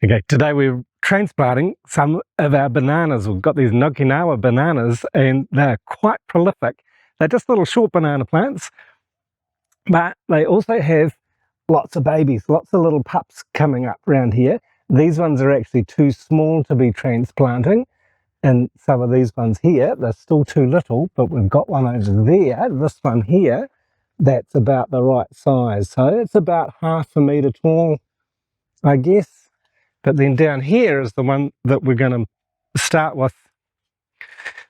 Okay, today we're transplanting some of our bananas. We've got these Okinawa bananas and they're quite prolific. They're just little short banana plants, but they also have lots of babies, lots of little pups coming up around here. These ones are actually too small to be transplanting, and some of these ones here, they're still too little, but we've got one over there, this one here, that's about the right size. So it's about 1/2 meter tall, I guess. But then down here is the one that we're going to start with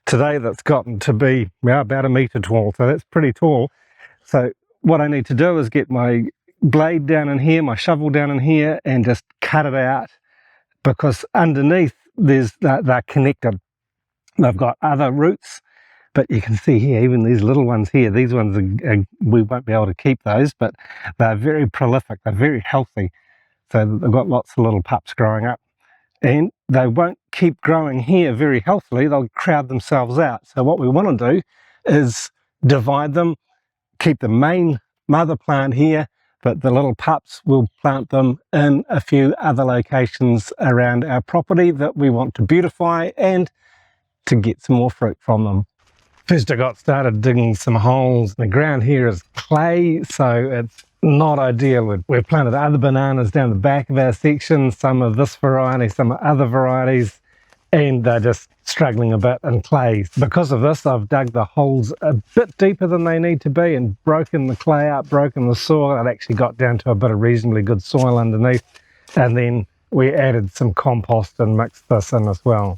today that's gotten to be about 1 meter tall. So that's pretty tall. So what I need to do is get my blade down in here, my shovel down in here, and just cut it out, because underneath they're connected. They've got other roots, but you can see here, even these little ones here, these ones, we won't be able to keep those, but they're very prolific, they're very healthy. So they've got lots of little pups growing up. And they won't keep growing here very healthily, they'll crowd themselves out. So what we want to do is divide them, keep the main mother plant here, but the little pups, we'll plant them in a few other locations around our property that we want to beautify and to get some more fruit from them. First I got started digging some holes. The ground here is clay, so it's not ideal. We've planted other bananas down the back of our section, some of this variety, some other varieties, and they're just struggling a bit in clay. Because of this, I've dug the holes a bit deeper than they need to be and broken the clay up, broken the soil. It actually got down to a bit of reasonably good soil underneath, and then we added some compost and mixed this in as well.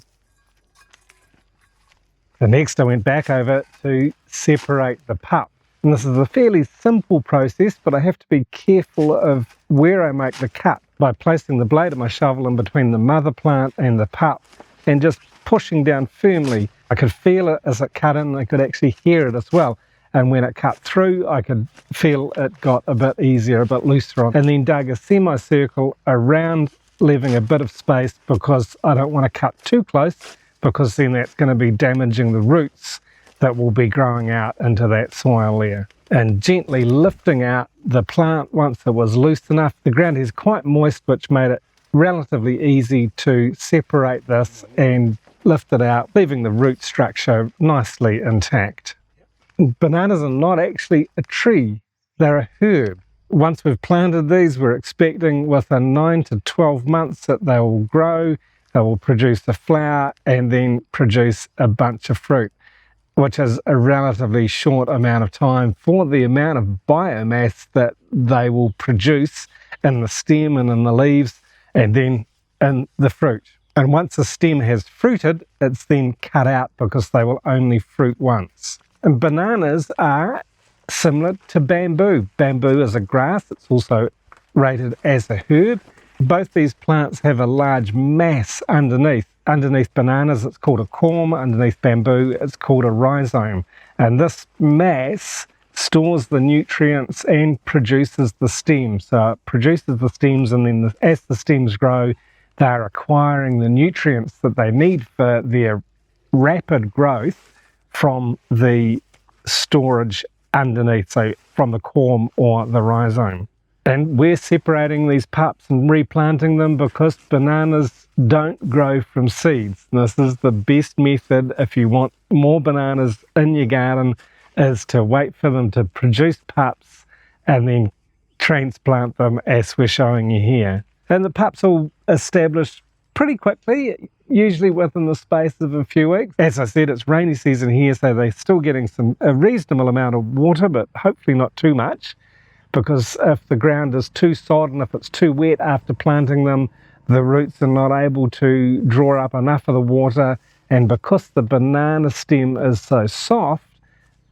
The next I went back over to separate the pup. And this is a fairly simple process, but I have to be careful of where I make the cut by placing the blade of my shovel in between the mother plant and the pup and just pushing down firmly. I could feel it as it cut in, I could actually hear it as well. And when it cut through, I could feel it got a bit easier, a bit looser on. And then dug a semicircle around, leaving a bit of space because I don't want to cut too close, because then that's going to be damaging the roots that will be growing out into that soil there. And gently lifting out the plant once it was loose enough. The ground is quite moist, which made it relatively easy to separate this and lift it out, leaving the root structure nicely intact. Bananas are not actually a tree, they're a herb. Once we've planted these, we're expecting within 9 to 12 months that they will grow, they will produce a flower and then produce a bunch of fruit, which is a relatively short amount of time for the amount of biomass that they will produce in the stem and in the leaves and then in the fruit. And once the stem has fruited, it's then cut out because they will only fruit once. And bananas are similar to bamboo. Bamboo is a grass, it's also rated as a herb. Both these plants have a large mass underneath. Underneath bananas, it's called a corm. Underneath bamboo, it's called a rhizome. And this mass stores the nutrients and produces the stems. So it produces the stems, and then as the stems grow, they're acquiring the nutrients that they need for their rapid growth from the storage underneath, so from the corm or the rhizome. And we're separating these pups and replanting them because bananas don't grow from seeds. This is the best method if you want more bananas in your garden, is to wait for them to produce pups and then transplant them as we're showing you here. And the pups will establish pretty quickly, usually within the space of a few weeks. As I said, it's rainy season here, so they're still getting a reasonable amount of water, but hopefully not too much. Because if the ground is too sodden, if it's too wet after planting them, the roots are not able to draw up enough of the water. And because the banana stem is so soft,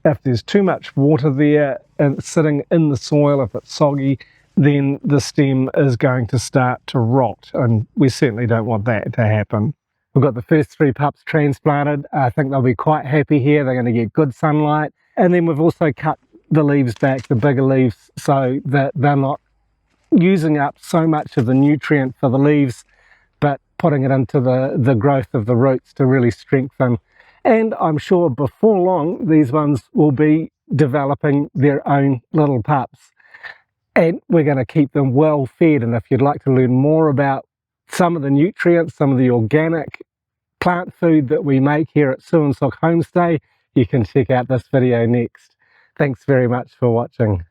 if there's too much water there and sitting in the soil, if it's soggy, then the stem is going to start to rot. And we certainly don't want that to happen. We've got the first 3 pups transplanted. I think they'll be quite happy here. They're going to get good sunlight. And then we've also cut the leaves back, the bigger leaves, so that they're not using up so much of the nutrient for the leaves, but putting it into the growth of the roots to really strengthen. And I'm sure before long, these ones will be developing their own little pups. And we're going to keep them well fed. And if you'd like to learn more about some of the nutrients, some of the organic plant food that we make here at Suansok Homestay, you can check out this video next. Thanks very much for watching.